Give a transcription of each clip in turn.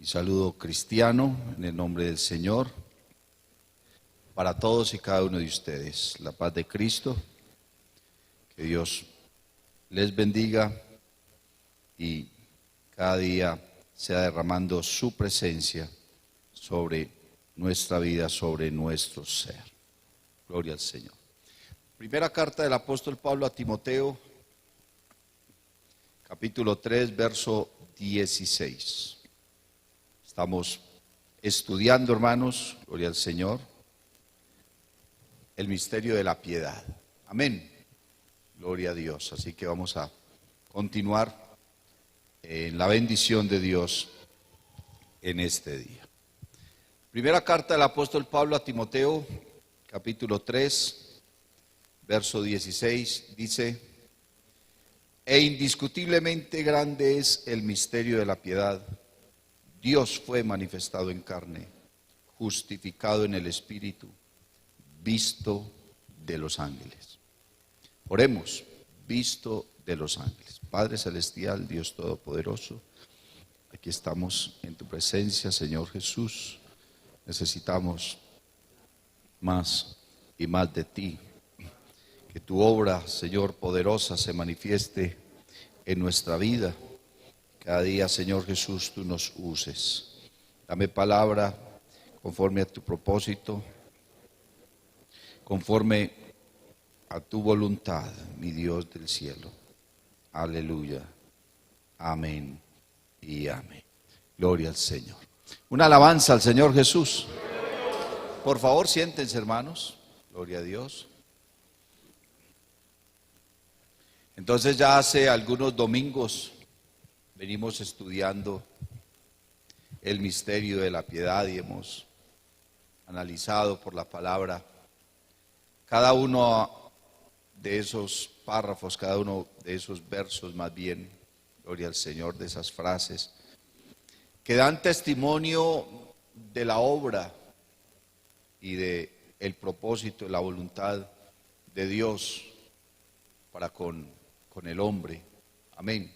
y saludo cristiano en el nombre del Señor para todos y cada uno de ustedes. La paz de Cristo, que Dios les bendiga y cada día sea derramando su presencia sobre nuestra vida, sobre nuestro ser. Gloria al Señor. Primera carta del apóstol Pablo a Timoteo, capítulo 3, verso 16. Estamos estudiando, hermanos, gloria al Señor, el misterio de la piedad. Amén. Gloria a Dios. Así que vamos a continuar en la bendición de Dios en este día. Primera carta del apóstol Pablo a Timoteo, capítulo 3, verso 16, dice: E indiscutiblemente grande es el misterio de la piedad. Dios fue manifestado en carne, justificado en el Espíritu, visto de los ángeles. Oremos, visto de los ángeles. Padre Celestial, Dios Todopoderoso, aquí estamos en tu presencia, Señor Jesús. Necesitamos más y más de ti. Que tu obra, Señor, poderosa se manifieste en nuestra vida. Cada día, Señor Jesús, tú nos uses. Dame palabra conforme a tu propósito, conforme a tu voluntad, mi Dios del cielo. Aleluya. Amén y amén. Gloria al Señor. Una alabanza al Señor Jesús. Por favor, siéntense, hermanos. Gloria a Dios. Entonces ya hace algunos domingos venimos estudiando el misterio de la piedad y hemos analizado por la palabra cada uno de esos párrafos, cada uno de esos versos más bien, gloria al Señor, de esas frases que dan testimonio de la obra y de el propósito y la voluntad de Dios para con el hombre. Amén.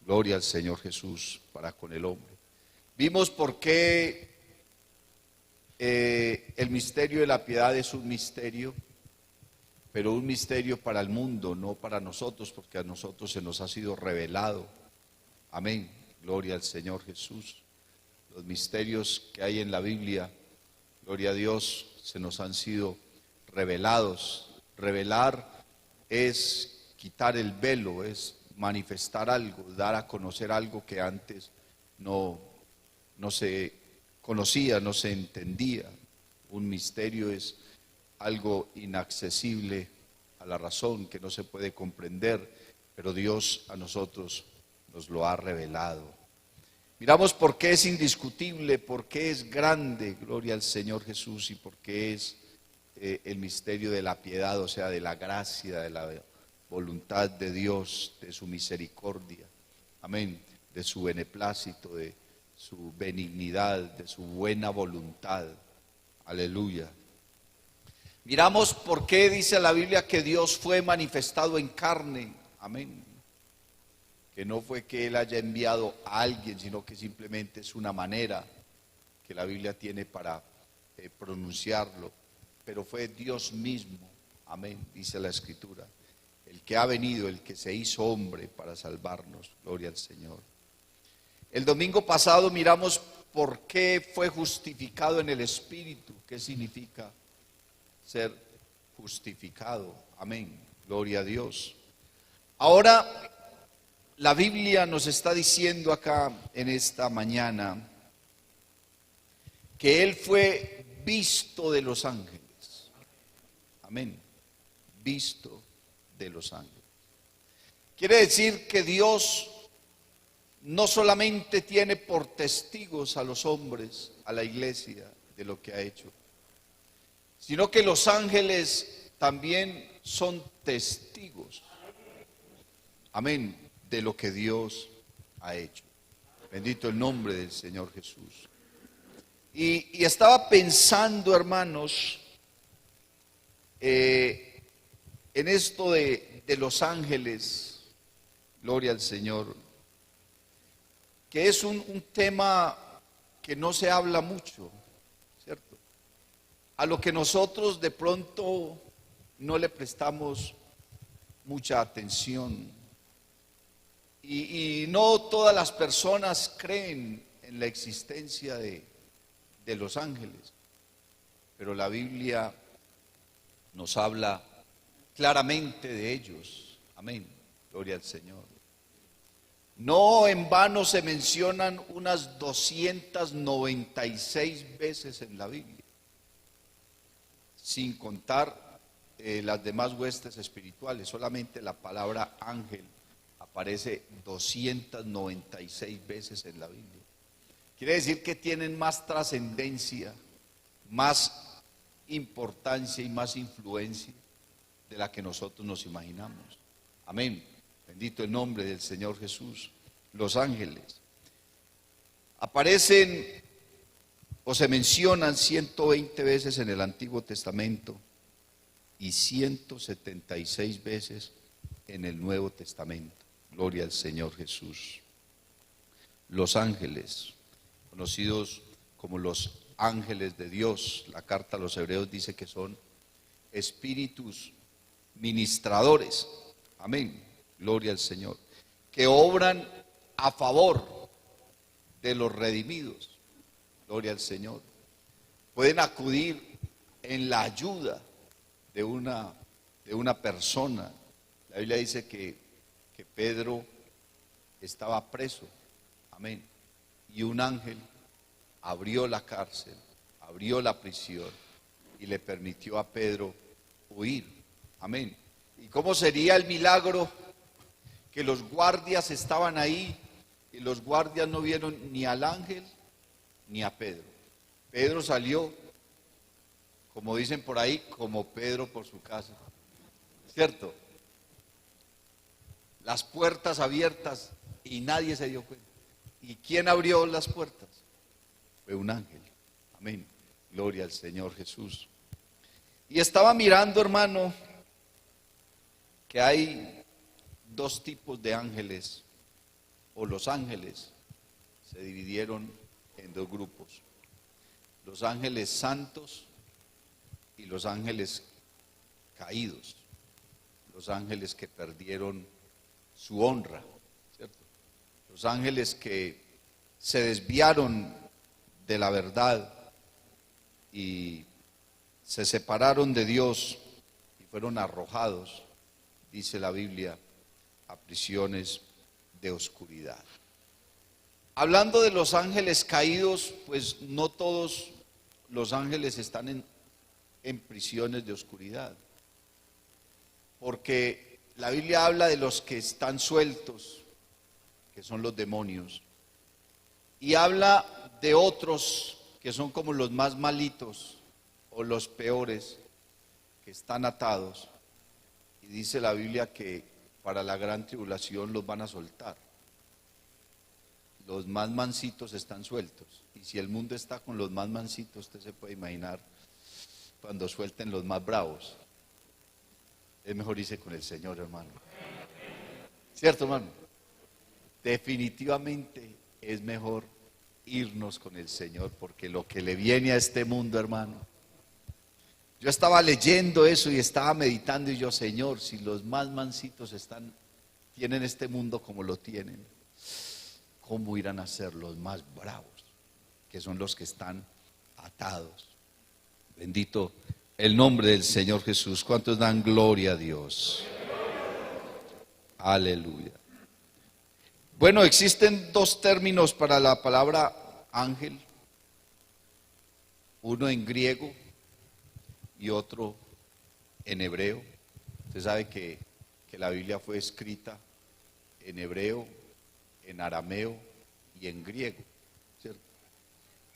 Gloria al Señor Jesús para con el hombre. Vimos por qué el misterio de la piedad es un misterio, pero un misterio para el mundo, no para nosotros, porque a nosotros se nos ha sido revelado. Amén. Gloria al Señor Jesús. Los misterios que hay en la Biblia, gloria a Dios, se nos han sido revelados. Revelar es quitar el velo, es manifestar algo, dar a conocer algo que antes no se conocía, no se entendía. Un misterio es algo inaccesible a la razón, que no se puede comprender, pero Dios a nosotros nos lo ha revelado. Miramos por qué es indiscutible, por qué es grande, gloria al Señor Jesús, y por qué es el misterio de la piedad, o sea, de la gracia, de la voluntad de Dios, de su misericordia, amén, de su beneplácito, de su benignidad, de su buena voluntad, aleluya. Miramos por qué dice la Biblia que Dios fue manifestado en carne, amén, que no fue que Él haya enviado a alguien, sino que simplemente es una manera que la Biblia tiene para pronunciarlo, pero fue Dios mismo, amén, dice la Escritura, el que ha venido, el que se hizo hombre para salvarnos, gloria al Señor. El domingo pasado miramos por qué fue justificado en el Espíritu, qué significa ser justificado, amén, gloria a Dios. Ahora, la Biblia nos está diciendo acá en esta mañana que Él fue visto de los ángeles, amén, visto de los ángeles. Quiere decir que Dios no solamente tiene por testigos a los hombres, a la iglesia, de lo que ha hecho, sino que los ángeles también son testigos, amén, de lo que Dios ha hecho. Bendito el nombre del Señor Jesús. Y estaba pensando, hermanos, en esto de los ángeles, gloria al Señor, que es un tema que no se habla mucho, ¿cierto? A lo que nosotros de pronto no le prestamos mucha atención. Y no todas las personas creen en la existencia de los ángeles, pero la Biblia nos habla claramente de ellos. Amén. Gloria al Señor. No en vano se mencionan unas 296 veces en la Biblia, sin contar las demás huestes espirituales. Solamente la palabra ángel aparece 296 veces en la Biblia. Quiere decir que tienen más trascendencia, más importancia y más influencia de la que nosotros nos imaginamos. Amén. Bendito el nombre del Señor Jesús. Los ángeles aparecen o se mencionan 120 veces en el Antiguo Testamento y 176 veces en el Nuevo Testamento. Gloria al Señor Jesús. Los ángeles, conocidos como los ángeles de Dios, la carta a los Hebreos dice que son espíritus ministradores. Amén. Gloria al Señor. Que obran a favor de los redimidos. Gloria al Señor. Pueden acudir en la ayuda de una persona. La Biblia dice que Pedro estaba preso. Amén. Y un ángel abrió la cárcel, abrió la prisión y le permitió a Pedro huir. Amén. ¿Y cómo sería el milagro? Que los guardias estaban ahí y los guardias no vieron ni al ángel ni a Pedro. Pedro salió, como dicen por ahí, como Pedro por su casa. ¿Cierto? Las puertas abiertas y nadie se dio cuenta. ¿Y quién abrió las puertas? Fue un ángel. Amén. Gloria al Señor Jesús. Y estaba mirando, hermano, que hay dos tipos de ángeles, o los ángeles se dividieron en dos grupos: los ángeles santos y los ángeles caídos, los ángeles que perdieron su honra, ¿cierto? Los ángeles que se desviaron de la verdad y se separaron de Dios y fueron arrojados, dice la Biblia, a prisiones de oscuridad. Hablando de los ángeles caídos, pues no todos los ángeles están en prisiones de oscuridad, porque la Biblia habla de los que están sueltos, que son los demonios, y habla de otros que son como los más malitos o los peores, que están atados, y dice la Biblia que para la gran tribulación los van a soltar. Los más mansitos están sueltos, y si el mundo está con los más mansitos, usted se puede imaginar cuando suelten los más bravos. Es mejor irse con el Señor, hermano. ¿Cierto, hermano? Definitivamente es mejor irnos con el Señor, porque lo que le viene a este mundo, hermano. Yo estaba leyendo eso y estaba meditando, y yo, Señor, si los más mansitos tienen este mundo como lo tienen, ¿cómo irán a ser los más bravos, que son los que están atados? Bendito el nombre del Señor Jesús. ¿Cuántos dan gloria a Dios? Aleluya. Bueno, existen dos términos para la palabra ángel, uno en griego y otro en hebreo. Usted sabe que la Biblia fue escrita en hebreo, en arameo y en griego, ¿cierto?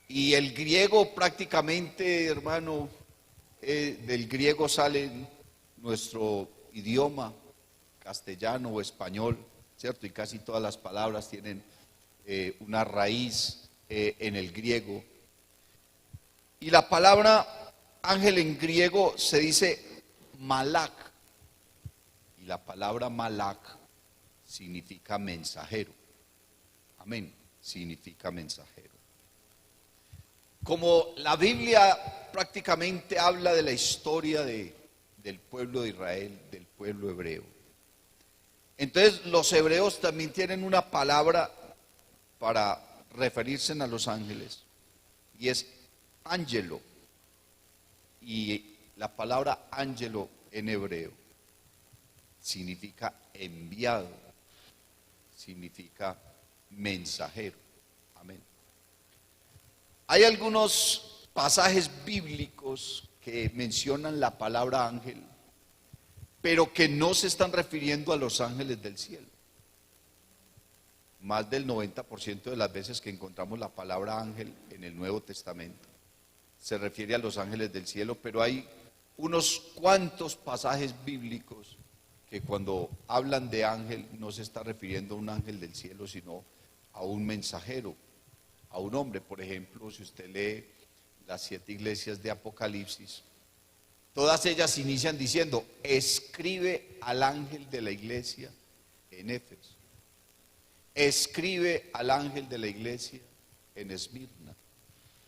Y el griego prácticamente, hermano, del griego sale nuestro idioma castellano o español, ¿cierto? Y casi todas las palabras tienen una raíz en el griego. Y la palabra ángel en griego se dice malak, y la palabra malak significa mensajero. Amén, significa mensajero. Como la Biblia prácticamente habla de la historia del pueblo de Israel, del pueblo hebreo. Entonces los hebreos también tienen una palabra para referirse a los ángeles y es ángelo. Y la palabra ángelo en hebreo significa enviado, significa mensajero. Amén. Hay algunos pasajes bíblicos que mencionan la palabra ángel, pero que no se están refiriendo a los ángeles del cielo. Más del 90% de las veces que encontramos la palabra ángel en el Nuevo Testamento se refiere a los ángeles del cielo, pero hay unos cuantos pasajes bíblicos que cuando hablan de ángel no se está refiriendo a un ángel del cielo, sino a un mensajero, a un hombre. Por ejemplo, si usted lee las 7 iglesias de Apocalipsis, todas ellas inician diciendo: escribe al ángel de la iglesia en Éfeso, escribe al ángel de la iglesia en Esmirna,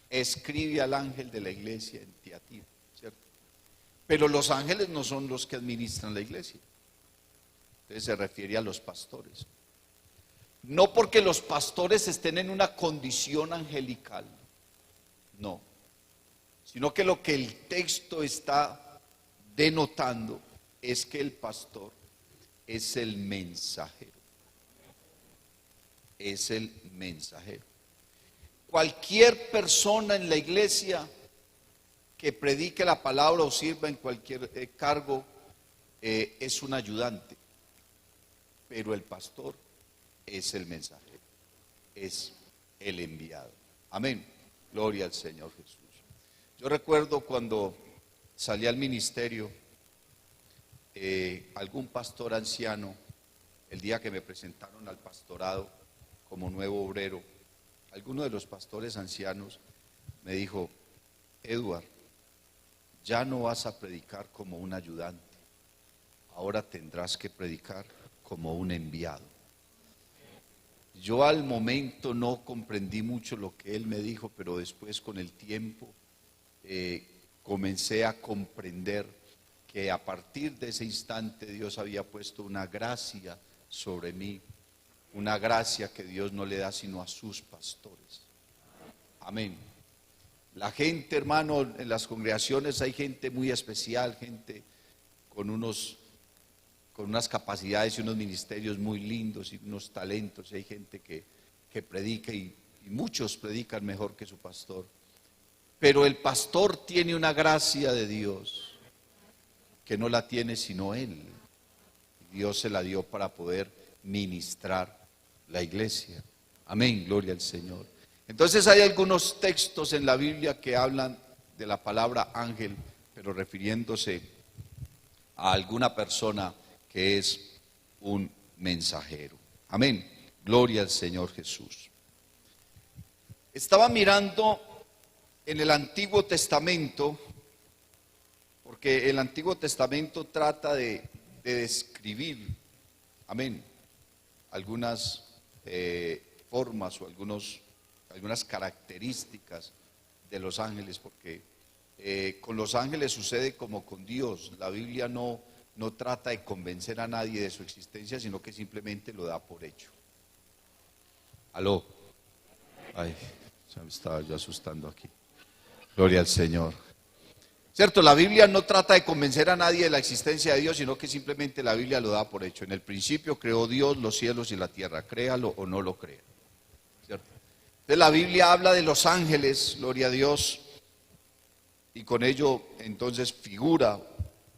escribe al ángel de la iglesia en Tiatira, ¿cierto? Pero los ángeles no son los que administran la iglesia. Entonces se refiere a los pastores. No porque los pastores estén en una condición angelical, no, sino que lo que el texto está denotando es que el pastor es el mensajero. Es el mensajero. Cualquier persona en la iglesia que predique la palabra o sirva en cualquier cargo es un ayudante, pero el pastor es el mensajero, es el enviado. Amén. Gloria al Señor Jesús. Yo recuerdo cuando salí al ministerio, algún pastor anciano, el día que me presentaron al pastorado como nuevo obrero, alguno de los pastores ancianos me dijo: Edward, ya no vas a predicar como un ayudante, ahora tendrás que predicar como un enviado. Yo al momento no comprendí mucho lo que él me dijo, pero después con el tiempo comencé a comprender que a partir de ese instante Dios había puesto una gracia sobre mí, una gracia que Dios no le da sino a sus pastores. Amén. La gente, hermano, en las congregaciones hay gente muy especial, gente con unas capacidades y unos ministerios muy lindos y unos talentos. Hay gente que predica y muchos predican mejor que su pastor. Pero el pastor tiene una gracia de Dios que no la tiene sino él. Dios se la dio para poder ministrar la iglesia. Amén, gloria al Señor. Entonces hay algunos textos en la Biblia que hablan de la palabra ángel, pero refiriéndose a alguna persona que es un mensajero. Amén, gloria al Señor Jesús. Estaba mirando en el Antiguo Testamento, porque el Antiguo Testamento trata de describir, amén, algunas formas o algunas características de los ángeles, porque con los ángeles sucede como con Dios. La Biblia no trata de convencer a nadie de su existencia, sino que simplemente lo da por hecho. Aló. Ay, ya me estaba yo asustando aquí. Gloria al Señor. Cierto, la Biblia no trata de convencer a nadie de la existencia de Dios, sino que simplemente la Biblia lo da por hecho. En el principio creó Dios los cielos y la tierra, créalo o no lo crea. ¿Cierto? Entonces la Biblia habla de los ángeles, gloria a Dios, y con ello entonces figura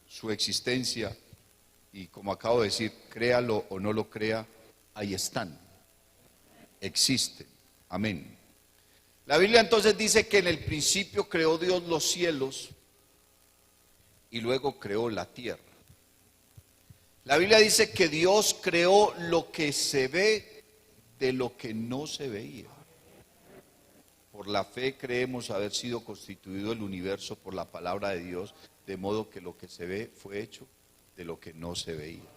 su existencia, y como acabo de decir, créalo o no lo crea, ahí están, existen. Amén. La Biblia entonces dice que en el principio creó Dios los cielos y luego creó la tierra. La Biblia dice que Dios creó lo que se ve de lo que no se veía. Por la fe creemos haber sido constituido el universo por la palabra de Dios, de modo que lo que se ve fue hecho de lo que no se veía.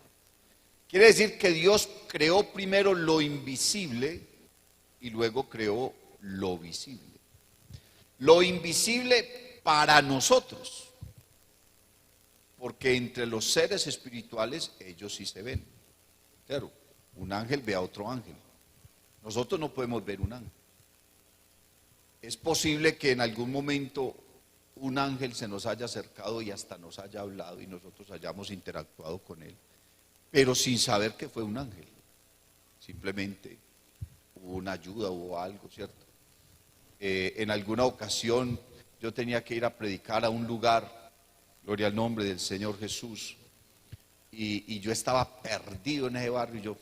Quiere decir que Dios creó primero lo invisible y luego creó lo visible. Lo invisible para nosotros, porque entre los seres espirituales ellos sí se ven. Claro, un ángel ve a otro ángel. Nosotros no podemos ver un ángel. Es posible que en algún momento un ángel se nos haya acercado y hasta nos haya hablado y nosotros hayamos interactuado con él, pero sin saber que fue un ángel. Simplemente hubo una ayuda, hubo algo, ¿cierto? En alguna ocasión yo tenía que ir a predicar a un lugar, gloria al nombre del Señor Jesús, y yo estaba perdido en ese barrio,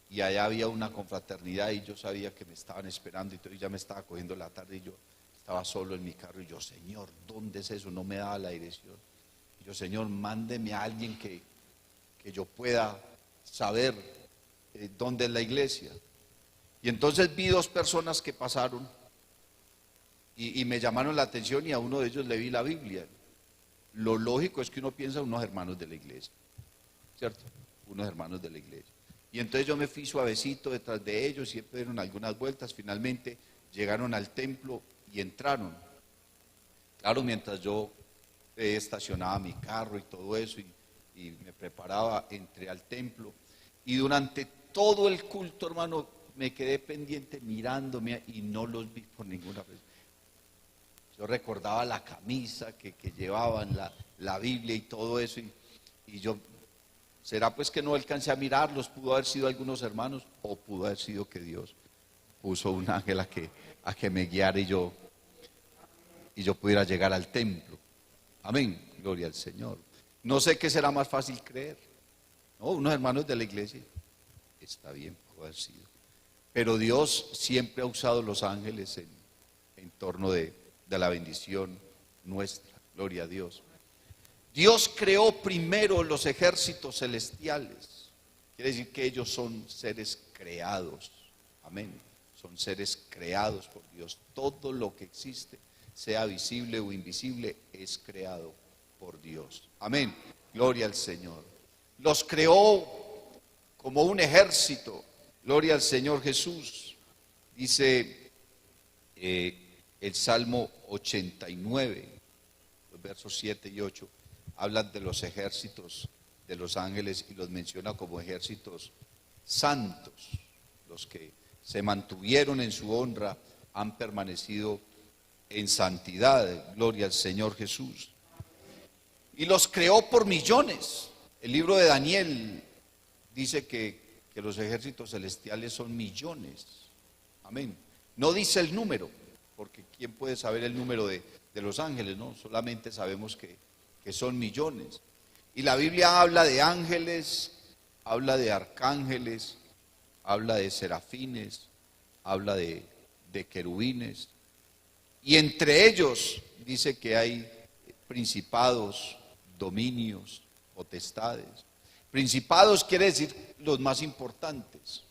y allá había una confraternidad y yo sabía que me estaban esperando y todo, y ya me estaba cogiendo la tarde y yo estaba solo en mi carro y yo, Señor, ¿dónde es eso? No me daba la dirección. Y yo, Señor, mándeme a alguien que yo pueda saber dónde es la iglesia. Y entonces vi dos personas que pasaron y me llamaron la atención y a uno de ellos le vi la Biblia. Lo lógico es que uno piensa unos hermanos de la iglesia, ¿cierto? Unos hermanos de la iglesia. Y entonces yo me fui suavecito detrás de ellos, siempre dieron algunas vueltas, finalmente llegaron al templo y entraron. Claro, mientras yo estacionaba mi carro y todo eso y me preparaba, entré al templo y durante todo el culto, hermano, me quedé pendiente mirándome y no los vi por ninguna vez. Yo recordaba la camisa que llevaban, la Biblia y todo eso y yo, será pues que no alcancé a mirarlos, pudo haber sido algunos hermanos o pudo haber sido que Dios puso un ángel a que me guiara y yo pudiera llegar al templo. Amén, gloria al Señor. No sé qué será más fácil creer. No, unos hermanos de la iglesia, está bien, pudo haber sido. Pero Dios siempre ha usado los ángeles en torno de la bendición nuestra, gloria a Dios. Dios creó primero los ejércitos celestiales. Quiere decir que ellos son seres creados. Amén. Son seres creados por Dios. Todo lo que existe, sea visible o invisible, es creado por Dios. Amén. Gloria al Señor. Los creó como un ejército. Gloria al Señor Jesús. Dice el Salmo 89, los versos 7 y 8. Hablan de los ejércitos de los ángeles y los menciona como ejércitos santos. Los que se mantuvieron en su honra han permanecido en santidad. Gloria al Señor Jesús. Y los creó por millones. El libro de Daniel dice que los ejércitos celestiales son millones. Amén. No dice el número, porque ¿quién puede saber el número de los ángeles? No, solamente sabemos que son millones. Y la Biblia habla de ángeles, habla de arcángeles, habla de serafines, habla de querubines. Y entre ellos dice que hay principados, dominios, potestades. Principados quiere decir los más importantes,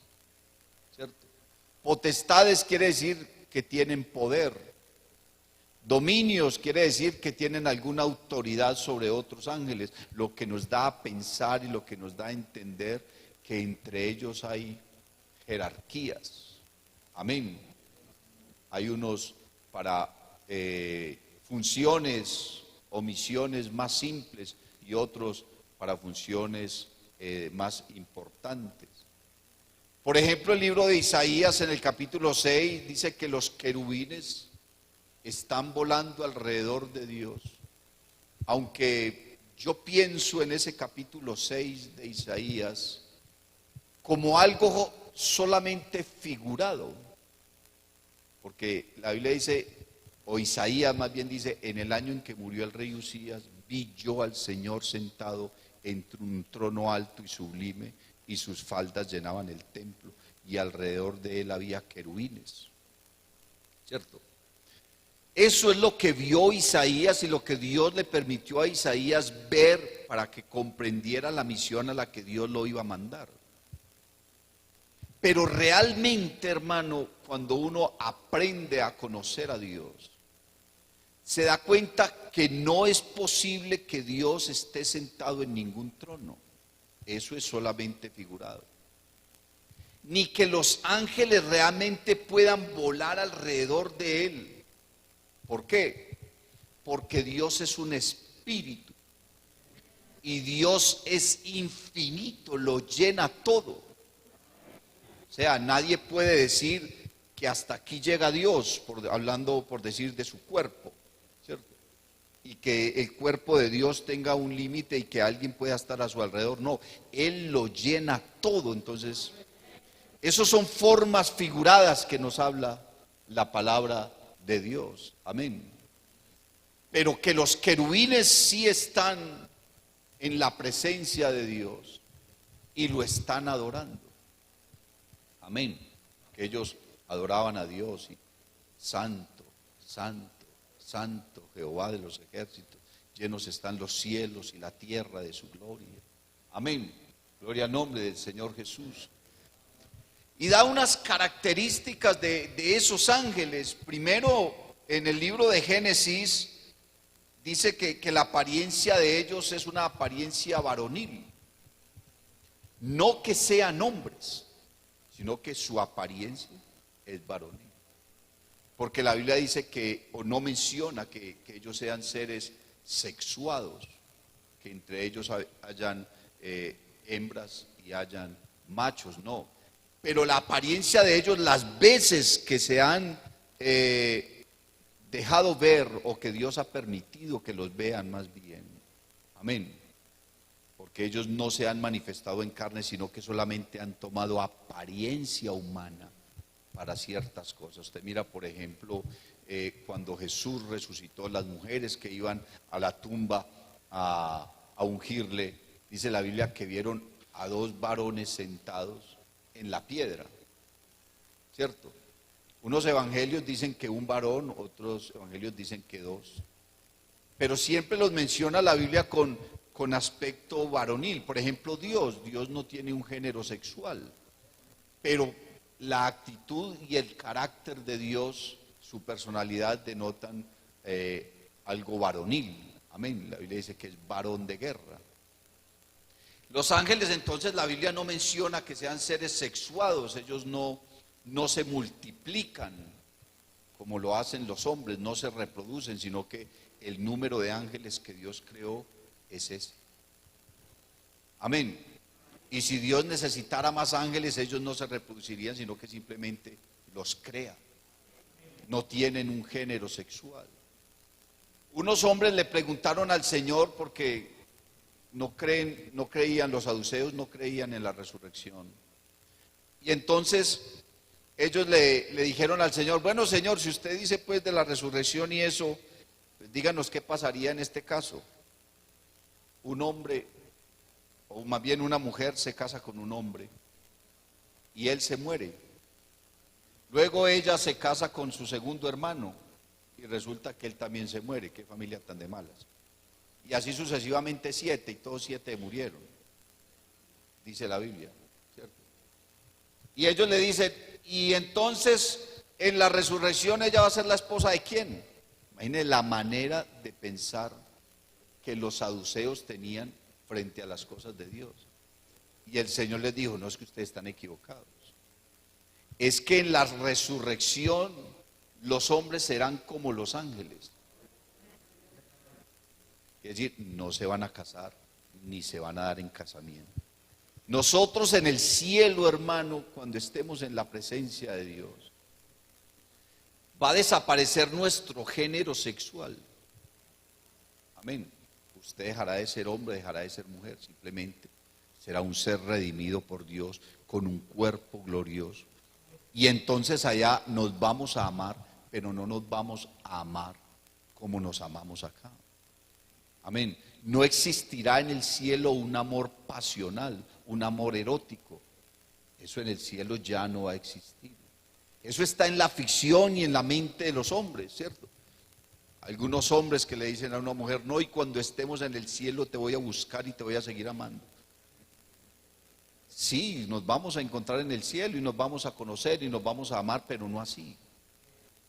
¿cierto? Potestades quiere decir que tienen poder. Dominios quiere decir que tienen alguna autoridad sobre otros ángeles, lo que nos da a pensar y lo que nos da a entender que entre ellos hay jerarquías. Amén. Hay unos para funciones o misiones más simples y otros para funciones más importantes. Por ejemplo, el libro de Isaías en el capítulo 6 dice que los querubines están volando alrededor de Dios. Aunque yo pienso en ese capítulo 6 de Isaías como algo solamente figurado, porque la Biblia dice, o Isaías más bien dice, en el año en que murió el rey Usías, vi yo al Señor sentado entre un trono alto y sublime, y sus faldas llenaban el templo, y alrededor de él había querubines. ¿Cierto? Eso es lo que vio Isaías y lo que Dios le permitió a Isaías ver para que comprendiera la misión a la que Dios lo iba a mandar. Pero realmente, hermano, cuando uno aprende a conocer a Dios, se da cuenta que no es posible que Dios esté sentado en ningún trono. Eso es solamente figurado. ni que los ángeles realmente puedan volar alrededor de él. ¿Por qué? Porque Dios es un espíritu y Dios es infinito, lo llena todo. O sea, nadie puede decir que hasta aquí llega Dios, hablando por decir de su cuerpo, ¿cierto? Y que el cuerpo de Dios tenga un límite y que alguien pueda estar a su alrededor. No, Él lo llena todo. Entonces, esas son formas figuradas que nos habla la palabra de Dios. Amén. Pero que los querubines sí están en la presencia de Dios y lo están adorando. Amén. Que ellos adoraban a Dios y santo, santo, santo, Jehová de los ejércitos, llenos están los cielos y la tierra de su gloria. Amén. Gloria al nombre del Señor Jesús. Y da unas características de esos ángeles. Primero, en el libro de Génesis, dice que la apariencia de ellos es una apariencia varonil. No que sean hombres, sino que su apariencia es varonil. Porque la Biblia dice que, o no menciona que ellos sean seres sexuados, que entre ellos hayan hembras y hayan machos, no. Pero la apariencia de ellos, las veces que se han dejado ver o que Dios ha permitido que los vean más bien. Amén. Porque ellos no se han manifestado en carne, sino que solamente han tomado apariencia humana para ciertas cosas. Usted mira, por ejemplo, cuando Jesús resucitó, las mujeres que iban a la tumba a ungirle, dice la Biblia que vieron a dos varones sentados en la piedra, ¿cierto? Unos evangelios dicen que un varón, otros evangelios dicen que dos, pero siempre los menciona la Biblia con aspecto varonil. Por ejemplo, Dios no tiene un género sexual, pero la actitud y el carácter de Dios, su personalidad denotan algo varonil. Amén. La Biblia dice que es varón de guerra. Los ángeles, entonces, la Biblia no menciona que sean seres sexuados. Ellos no se multiplican como lo hacen los hombres, no se reproducen, sino que el número de ángeles que Dios creó es ese. Amén. Y si Dios necesitara más ángeles, ellos no se reproducirían, sino que simplemente los crea. No tienen un género sexual. Unos hombres le preguntaron al Señor porque no creían, los saduceos no creían en la resurrección. Y entonces ellos le dijeron al Señor: bueno, Señor, si usted dice pues de la resurrección y eso, pues díganos qué pasaría en este caso. Un hombre, o más bien una mujer, se casa con un hombre y él se muere. Luego ella se casa con su segundo hermano y resulta que él también se muere. Qué familia tan de malas. Y así sucesivamente 7, y todos 7 murieron, dice la Biblia, ¿cierto? Y ellos le dicen: y entonces en la resurrección ella va a ser la esposa de ¿quién? Imagínense la manera de pensar que los saduceos tenían frente a las cosas de Dios. Y el Señor les dijo: no, es que ustedes están equivocados. Es que en la resurrección los hombres serán como los ángeles. Es decir, no se van a casar, ni se van a dar en casamiento. Nosotros en el cielo, hermano, cuando estemos en la presencia de Dios, va a desaparecer nuestro género sexual. Amén. Usted dejará de ser hombre, dejará de ser mujer, simplemente será un ser redimido por Dios con un cuerpo glorioso. Y entonces allá nos vamos a amar, pero no nos vamos a amar como nos amamos acá. Amén. No existirá en el cielo un amor pasional, un amor erótico. Eso en el cielo ya no va a existir. Eso está en la ficción y en la mente de los hombres, ¿cierto? Algunos hombres que le dicen a una mujer: no, y cuando estemos en el cielo te voy a buscar y te voy a seguir amando. Sí, nos vamos a encontrar en el cielo y nos vamos a conocer y nos vamos a amar, pero no así.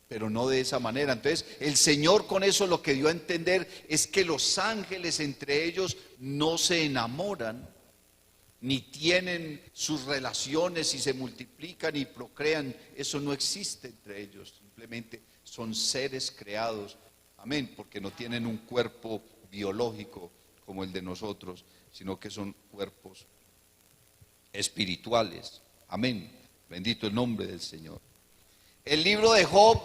Pero no de esa manera. Entonces el Señor con eso lo que dio a entender es que los ángeles entre ellos no se enamoran, ni tienen sus relaciones y se multiplican y procrean. Eso no existe entre ellos, simplemente son seres creados, amén, porque no tienen un cuerpo biológico como el de nosotros, sino que son cuerpos espirituales, amén, bendito el nombre del Señor. El libro de Job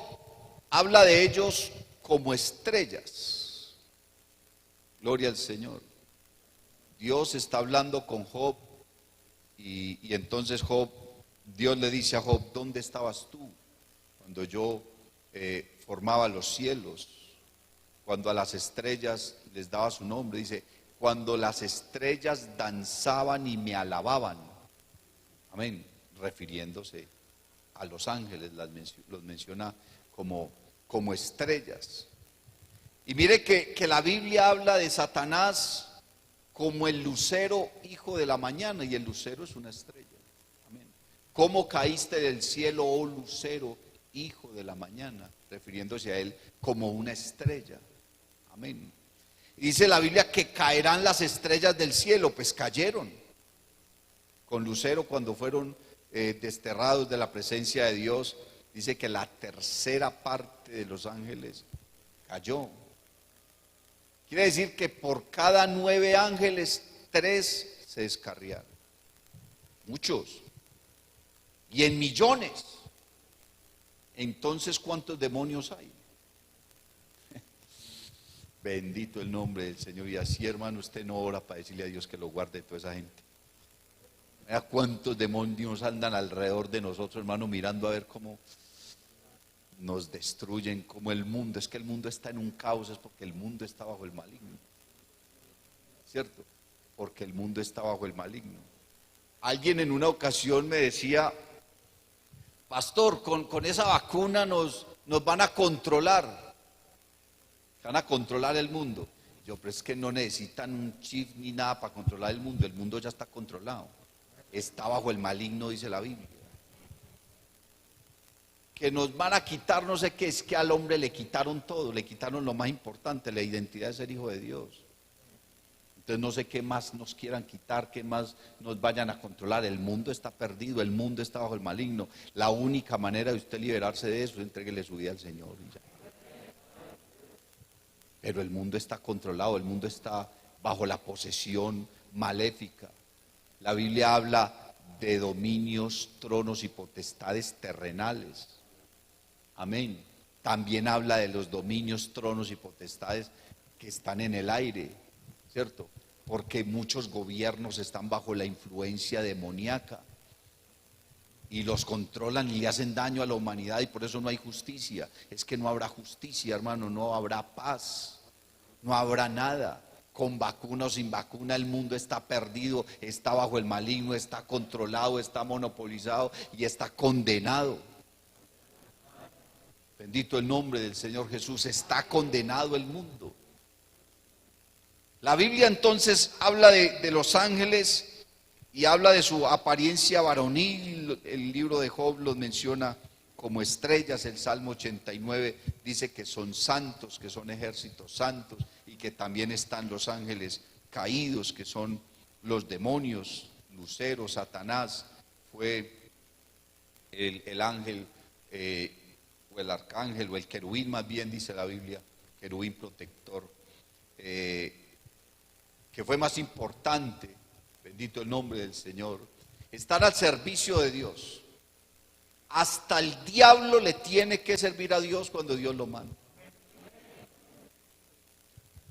habla de ellos como estrellas, gloria al Señor. Dios está hablando con Job y entonces Dios le dice a Job: ¿dónde estabas tú cuando yo formaba los cielos? Cuando a las estrellas les daba su nombre. Dice: cuando las estrellas danzaban y me alababan. Amén, refiriéndose a los ángeles, los menciona como estrellas. Y mire que la Biblia habla de Satanás como el lucero, hijo de la mañana, y el lucero es una estrella. Amén. ¿Cómo caíste del cielo, oh lucero, hijo de la mañana? Refiriéndose a él como una estrella. Amén. Y dice la Biblia que caerán las estrellas del cielo, pues cayeron con Lucero cuando fueron desterrados de la presencia de Dios. Dice que la tercera parte de los ángeles cayó. Quiere decir que por cada 9 ángeles, 3 se descarriaron. Muchos. Y en millones. Entonces, ¿cuántos demonios hay? Bendito el nombre del Señor. Y así, hermano, usted no ora para decirle a Dios que lo guarde de toda esa gente. Vea cuántos demonios andan alrededor de nosotros, hermano, mirando a ver cómo nos destruyen, como el mundo. Es que el mundo está en un caos, es porque el mundo está bajo el maligno, ¿cierto? Porque el mundo está bajo el maligno. Alguien en una ocasión me decía: pastor, con esa vacuna nos van a controlar, van a controlar el mundo. Yo, pero es que no necesitan un chip ni nada para controlar el mundo ya está controlado, está bajo el maligno, dice la Biblia. Que nos van a quitar no sé qué, es que al hombre le quitaron todo, le quitaron lo más importante, la identidad de ser hijo de Dios. Entonces no sé qué más nos quieran quitar, qué más nos vayan a controlar. El mundo está perdido, el mundo está bajo el maligno. La única manera de usted liberarse de eso es entréguele su vida al Señor y ya. Pero el mundo está controlado, el mundo está bajo la posesión maléfica. La Biblia habla de dominios, tronos y potestades terrenales. Amén. También habla de los dominios, tronos y potestades que están en el aire, ¿cierto? Porque muchos gobiernos están bajo la influencia demoníaca y los controlan y le hacen daño a la humanidad, y por eso no hay justicia. Es que no habrá justicia, hermano, no habrá paz, no habrá nada. Con vacuna o sin vacuna el mundo está perdido, está bajo el maligno, está controlado, está monopolizado y está condenado. Bendito el nombre del Señor Jesús. Está condenado el mundo. La Biblia entonces habla de los ángeles y habla de su apariencia varonil. El libro de Job los menciona como estrellas. El Salmo 89 dice que son santos, que son ejércitos santos, y que también están los ángeles caídos, que son los demonios. Lucero, Satanás, fue el ángel o el arcángel o el querubín, más bien dice la Biblia, querubín protector, que fue más importante, bendito el nombre del Señor, estar al servicio de Dios. Hasta el diablo le tiene que servir a Dios cuando Dios lo manda.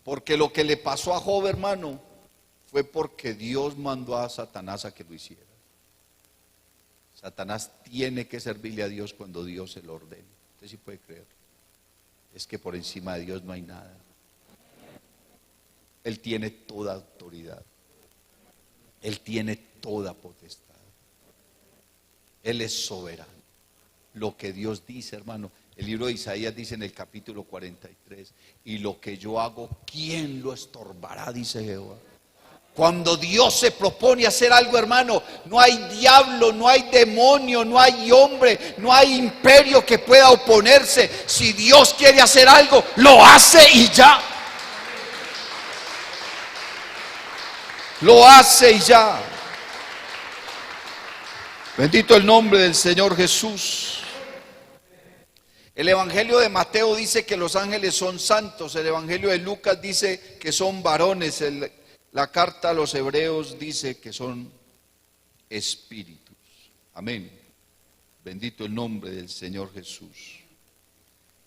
Porque lo que le pasó a Job, hermano, fue porque Dios mandó a Satanás a que lo hiciera. Satanás tiene que servirle a Dios cuando Dios se lo ordene. Usted sí puede creer. Es que por encima de Dios no hay nada. Él tiene toda autoridad. Él tiene toda potestad. Él es soberano. Lo que Dios dice, hermano, el libro de Isaías dice en el capítulo 43, y lo que yo hago, ¿quién lo estorbará? Dice Jehová. Cuando Dios se propone hacer algo, hermano, no hay diablo, no hay demonio, no hay hombre, no hay imperio que pueda oponerse. Si Dios quiere hacer algo, lo hace y ya. Lo hace y ya. Bendito el nombre del Señor Jesús. El Evangelio de Mateo dice que los ángeles son santos. El Evangelio de Lucas dice que son varones. La carta a los Hebreos dice que son espíritus. Amén. Bendito el nombre del Señor Jesús.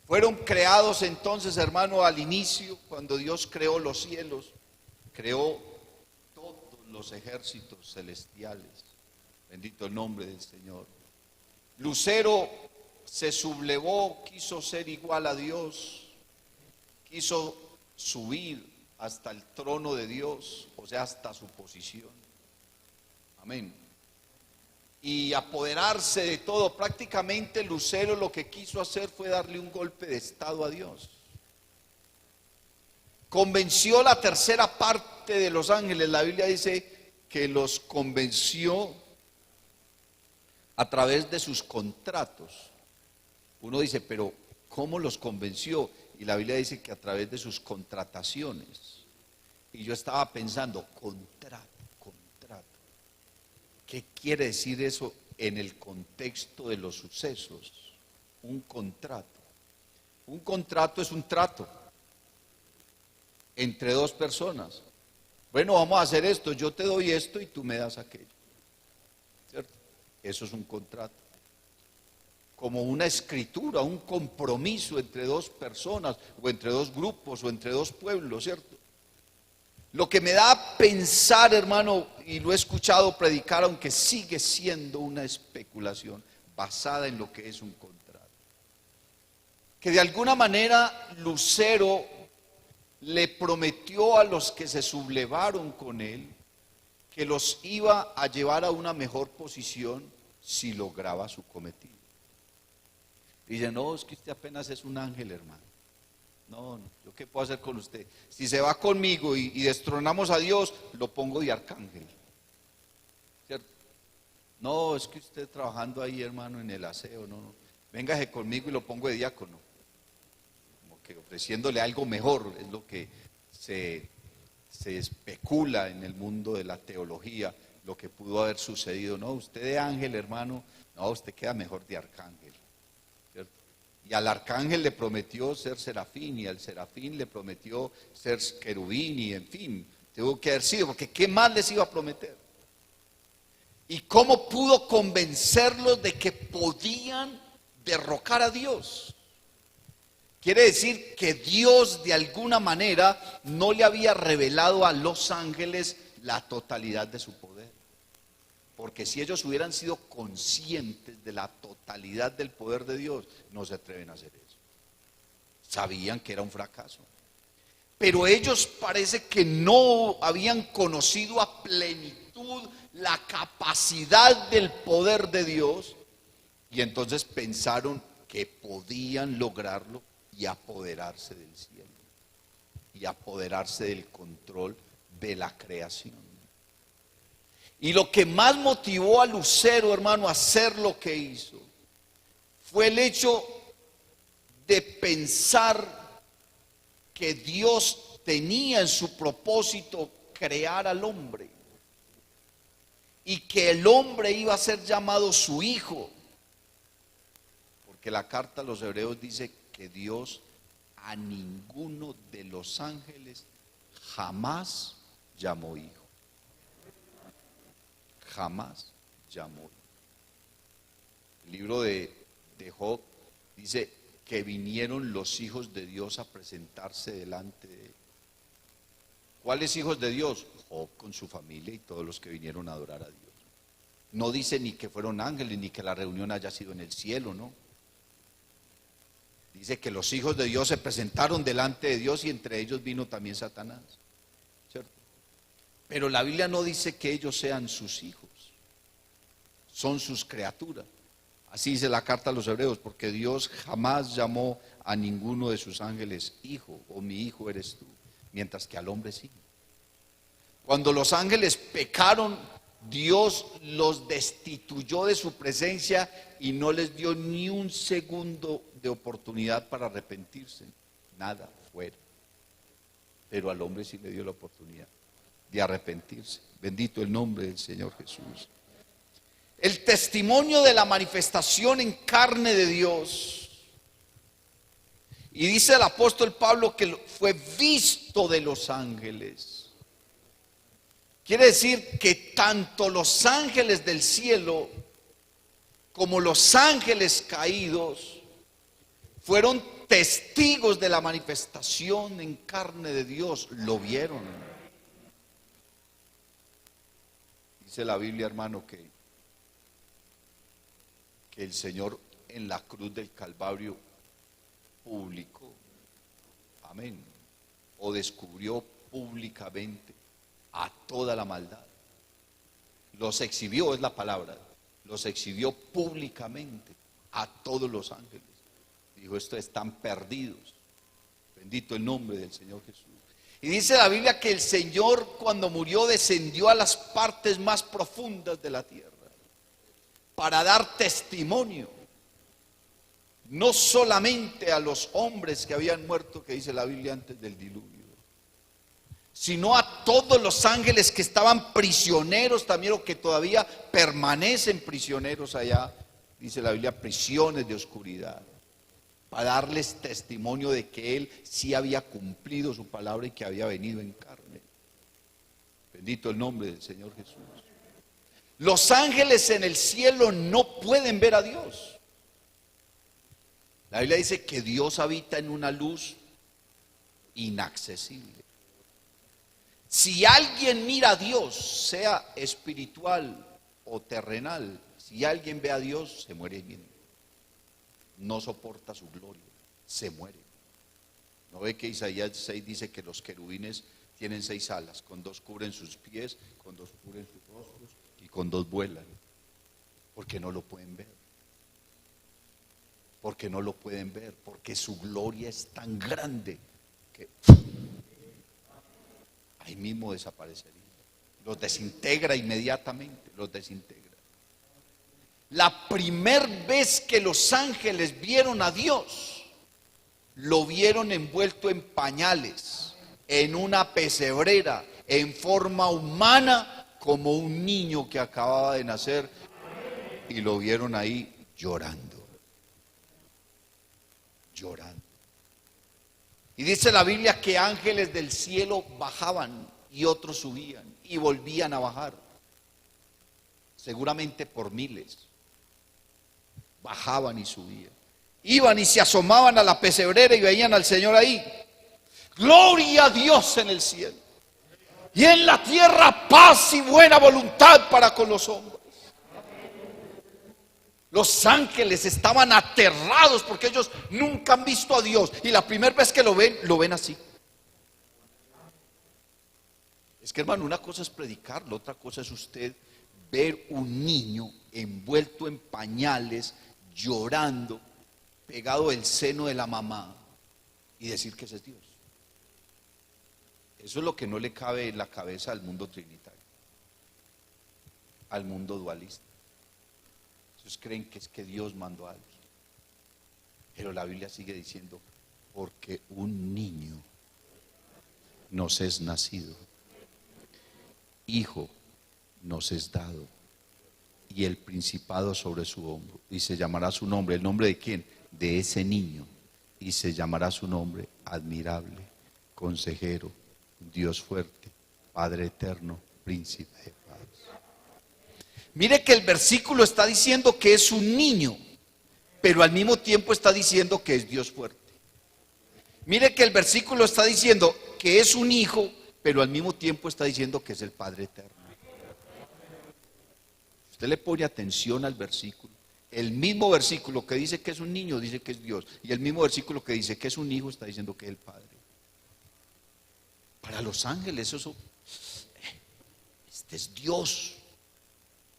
Fueron creados entonces, hermano, al inicio, cuando Dios creó los cielos, creó todos los ejércitos celestiales. Bendito el nombre del Señor. Lucero se sublevó, quiso ser igual a Dios, quiso subir hasta el trono de Dios, o sea, hasta su posición. Amén. Y apoderarse de todo. Prácticamente Lucero lo que quiso hacer fue darle un golpe de estado a Dios. Convenció la tercera parte de los ángeles. La Biblia dice que los convenció a través de sus contratos. Uno dice, pero ¿cómo los convenció? Y la Biblia dice que a través de sus contrataciones. Y yo estaba pensando, contrato. ¿Qué quiere decir eso en el contexto de los sucesos? Un contrato. Un contrato es un trato entre dos personas. Bueno, vamos a hacer esto, yo te doy esto y tú me das aquello. ¿Cierto? Eso es un contrato. Como una escritura, un compromiso entre dos personas, o entre dos grupos, o entre dos pueblos, ¿cierto? Lo que me da a pensar, hermano, y lo he escuchado predicar, aunque sigue siendo una especulación basada en lo que es un contrato, que de alguna manera Lucero le prometió a los que se sublevaron con él que los iba a llevar a una mejor posición si lograba su cometido. Dice, no, es que usted apenas es un ángel, hermano. No, ¿yo qué puedo hacer con usted? Si se va conmigo y destronamos a Dios, lo pongo de arcángel. ¿Cierto? No, es que usted trabajando ahí, hermano, en el aseo, no. Véngase conmigo y lo pongo de diácono. Como que ofreciéndole algo mejor, es lo que se especula en el mundo de la teología, lo que pudo haber sucedido. No, usted de ángel, hermano, no, usted queda mejor de arcángel. Y al arcángel le prometió ser serafín, y al serafín le prometió ser querubín, y en fin, tuvo que haber sido, porque ¿qué más les iba a prometer? ¿Y cómo pudo convencerlos de que podían derrocar a Dios? Quiere decir que Dios de alguna manera no le había revelado a los ángeles la totalidad de su poder. Porque si ellos hubieran sido conscientes de la totalidad del poder de Dios, no se atreven a hacer eso. Sabían que era un fracaso. Pero ellos parece que no habían conocido a plenitud la capacidad del poder de Dios. Y entonces pensaron que podían lograrlo y apoderarse del cielo. Y apoderarse del control de la creación. Y lo que más motivó a Lucero, hermano, a hacer lo que hizo, fue el hecho de pensar que Dios tenía en su propósito crear al hombre. Y que el hombre iba a ser llamado su hijo. Porque la carta a los Hebreos dice que Dios a ninguno de los ángeles jamás llamó hijo. Jamás llamó. El libro de Job dice que vinieron los hijos de Dios a presentarse delante de él. ¿Cuáles hijos de Dios? Job con su familia y todos los que vinieron a adorar a Dios. No dice ni que fueron ángeles, ni que la reunión haya sido en el cielo, no. Dice que los hijos de Dios se presentaron delante de Dios y entre ellos vino también Satanás. ¿Cierto? Pero la Biblia no dice que ellos sean sus hijos, son sus criaturas. Así dice la carta a los Hebreos, porque Dios jamás llamó a ninguno de sus ángeles hijo, o mi hijo eres tú, mientras que al hombre sí. Cuando los ángeles pecaron, Dios los destituyó de su presencia y no les dio ni un segundo de oportunidad para arrepentirse, nada, fuera. Pero al hombre sí le dio la oportunidad de arrepentirse. Bendito el nombre del Señor Jesús. El testimonio de la manifestación en carne de Dios. Y dice el apóstol Pablo que fue visto de los ángeles. Quiere decir que tanto los ángeles del cielo como los ángeles caídos fueron testigos de la manifestación en carne de Dios. Lo vieron. Dice la Biblia, hermano, que el Señor en la cruz del Calvario publicó, amén, o descubrió públicamente a toda la maldad. Los exhibió, es la palabra, los exhibió públicamente a todos los ángeles. Dijo, estos están perdidos. Bendito el nombre del Señor Jesús. Y dice la Biblia que el Señor, cuando murió, descendió a las partes más profundas de la tierra para dar testimonio, no solamente a los hombres que habían muerto, que dice la Biblia, antes del diluvio, sino a todos los ángeles que estaban prisioneros también, o que todavía permanecen prisioneros allá, dice la Biblia, prisiones de oscuridad, para darles testimonio de que Él sí había cumplido su palabra y que había venido en carne. Bendito el nombre del Señor Jesús. Los ángeles en el cielo no pueden ver a Dios. La Biblia dice que Dios habita en una luz inaccesible. Si alguien mira a Dios, sea espiritual o terrenal, si alguien ve a Dios, se muere mismo. No soporta su gloria, se muere. ¿No ve que Isaías 6 dice que los querubines tienen 6 alas? Con 2 cubren sus pies, con 2 cubren sus rostros y con 2 vuelan. Porque no lo pueden ver. Porque no lo pueden ver, porque su gloria es tan grande que ahí mismo desaparecería. Los desintegra inmediatamente, los desintegra. La primer vez que los ángeles vieron a Dios, lo vieron envuelto en pañales, en una pesebrera, en forma humana, como un niño que acababa de nacer, y lo vieron ahí llorando. Llorando. Y dice la Biblia que ángeles del cielo bajaban y otros subían y volvían a bajar, seguramente por miles. Bajaban y subían, iban y se asomaban a la pesebrera y veían al Señor ahí. Gloria a Dios en el cielo, y en la tierra paz y buena voluntad para con los hombres. Los ángeles estaban aterrados porque ellos nunca han visto a Dios, y la primera vez que lo ven así. Es que, hermano, una cosa es predicarlo, otra cosa es usted ver un niño envuelto en pañales, llorando, pegado del seno de la mamá, y decir que ese es Dios. Eso es lo que no le cabe en la cabeza al mundo trinitario, al mundo dualista. Ellos creen que es que Dios mandó a alguien. Pero la Biblia sigue diciendo, porque un niño nos es nacido, hijo nos es dado, y el principado sobre su hombro, y se llamará su nombre. ¿El nombre de quién? De ese niño. Y se llamará su nombre admirable, consejero, Dios fuerte, Padre eterno, príncipe de paz. Mire que el versículo está diciendo que es un niño, pero al mismo tiempo está diciendo que es Dios fuerte. Mire que el versículo está diciendo que es un hijo, pero al mismo tiempo está diciendo que es el Padre eterno. Usted le pone atención al versículo. El mismo versículo que dice que es un niño dice que es Dios, y el mismo versículo que dice que es un hijo está diciendo que es el Padre. Para los ángeles eso, este es Dios.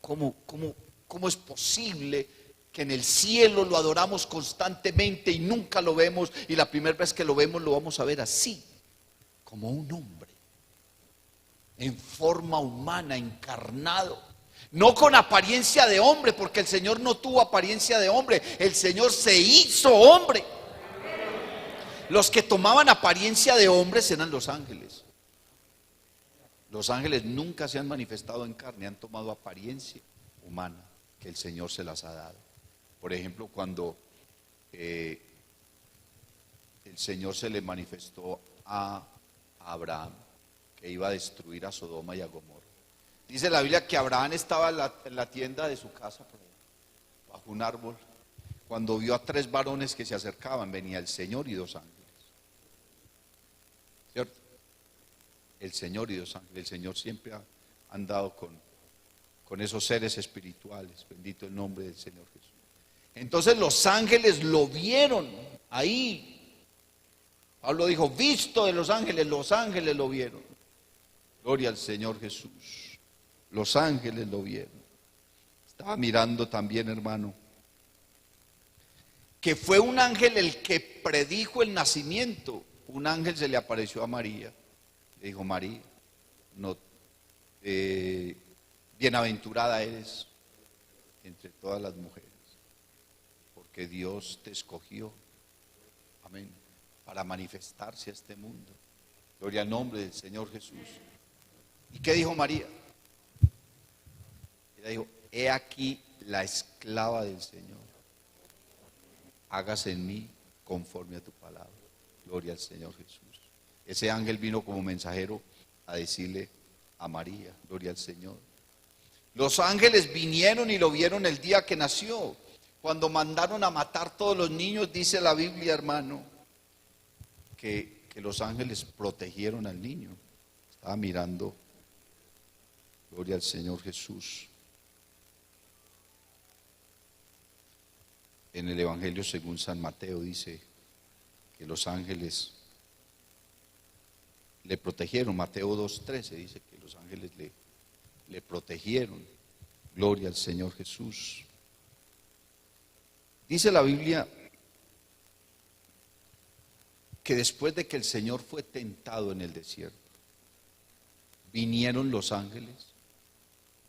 ¿Cómo es posible que en el cielo lo adoramos constantemente y nunca lo vemos, y la primera vez que lo vemos lo vamos a ver así, como un hombre, en forma humana, encarnado? No con apariencia de hombre, porque el Señor no tuvo apariencia de hombre, el Señor se hizo hombre. Los que tomaban apariencia de hombres eran los ángeles. Los ángeles nunca se han manifestado en carne, han tomado apariencia humana. que el Señor se las ha dado. Por ejemplo, cuando el Señor se le manifestó a Abraham que iba a destruir a Sodoma y a Gomorra. Dice la Biblia que Abraham estaba en la tienda de su casa, bajo un árbol, cuando vio a 3 varones que se acercaban. Venía el Señor y 2 ángeles. ¿Cierto? El Señor y 2 ángeles. El Señor siempre ha andado con esos seres espirituales. Bendito el nombre del Señor Jesús. Entonces los ángeles lo vieron ahí. Pablo dijo, visto de los ángeles lo vieron. Gloria al Señor Jesús. Los ángeles lo vieron. Estaba mirando también, hermano, que fue un ángel el que predijo el nacimiento. Un ángel se le apareció a María. Le dijo, María, no, bienaventurada eres entre todas las mujeres, porque Dios te escogió, amén, para manifestarse a este mundo. Gloria al nombre del Señor Jesús. ¿Y qué dijo María? Ella dijo, he aquí la esclava del Señor, hágase en mí conforme a tu palabra. Gloria al Señor Jesús. Ese ángel vino como mensajero a decirle a María, gloria al Señor. Los ángeles vinieron y lo vieron el día que nació. Cuando mandaron a matar todos los niños, dice la Biblia, hermano, que los ángeles protegieron al niño. Estaba mirando, gloria al Señor Jesús. En el Evangelio según San Mateo dice que los ángeles le protegieron. Mateo 2:13 dice que los ángeles le protegieron. Gloria al Señor Jesús. Dice la Biblia que después de que el Señor fue tentado en el desierto, vinieron los ángeles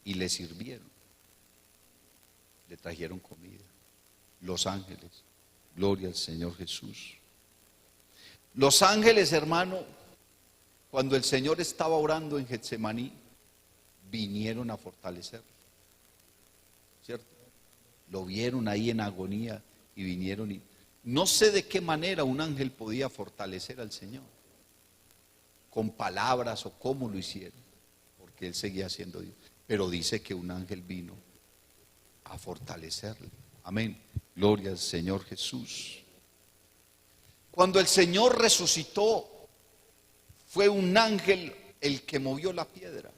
y le sirvieron. Le trajeron comida. Los ángeles. Gloria al Señor Jesús. Los ángeles, hermano, cuando el Señor estaba orando en Getsemaní, vinieron a fortalecerlo. ¿Cierto? Lo vieron ahí en agonía y vinieron y no sé de qué manera un ángel podía fortalecer al Señor. Con palabras o cómo lo hicieron, porque él seguía siendo Dios. Pero dice que un ángel vino a fortalecerle. Amén. Gloria al Señor Jesús. Cuando el Señor resucitó, fue un ángel el que movió la piedra.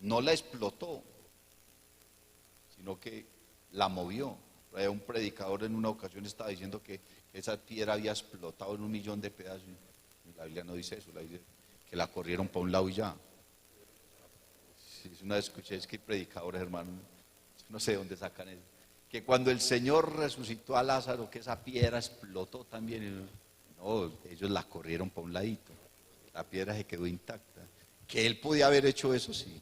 No la explotó, sino que la movió. Un predicador en una ocasión estaba diciendo que esa piedra había explotado en 1.000.000 de pedazos. La Biblia no dice eso, la Biblia dice que la corrieron para un lado y ya. Sí, una vez escuché, es que predicadores, hermano, no sé de dónde sacan eso. Que cuando el Señor resucitó a Lázaro, que esa piedra explotó también. No, ellos la corrieron para un ladito. La piedra se quedó intacta. Que él podía haber hecho eso, sí.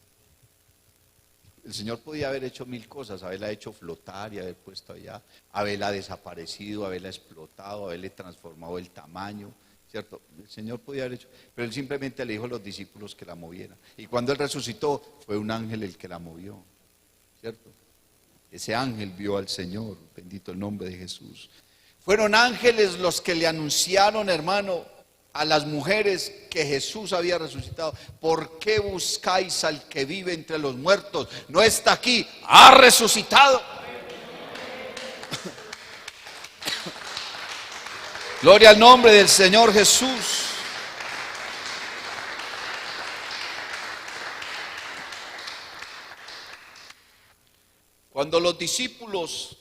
El Señor podía haber hecho 1000 cosas, haberla hecho flotar y haber puesto allá, haberla desaparecido, haberla explotado, haberle transformado el tamaño, ¿cierto? El Señor podía haber hecho, pero él simplemente le dijo a los discípulos que la movieran. Y cuando él resucitó, fue un ángel el que la movió, ¿cierto? Ese ángel vio al Señor, bendito el nombre de Jesús. Fueron ángeles los que le anunciaron, hermano, a las mujeres que Jesús había resucitado. ¿Por qué buscáis al que vive entre los muertos? No está aquí, ha resucitado. Gloria al nombre del Señor Jesús. Cuando los discípulos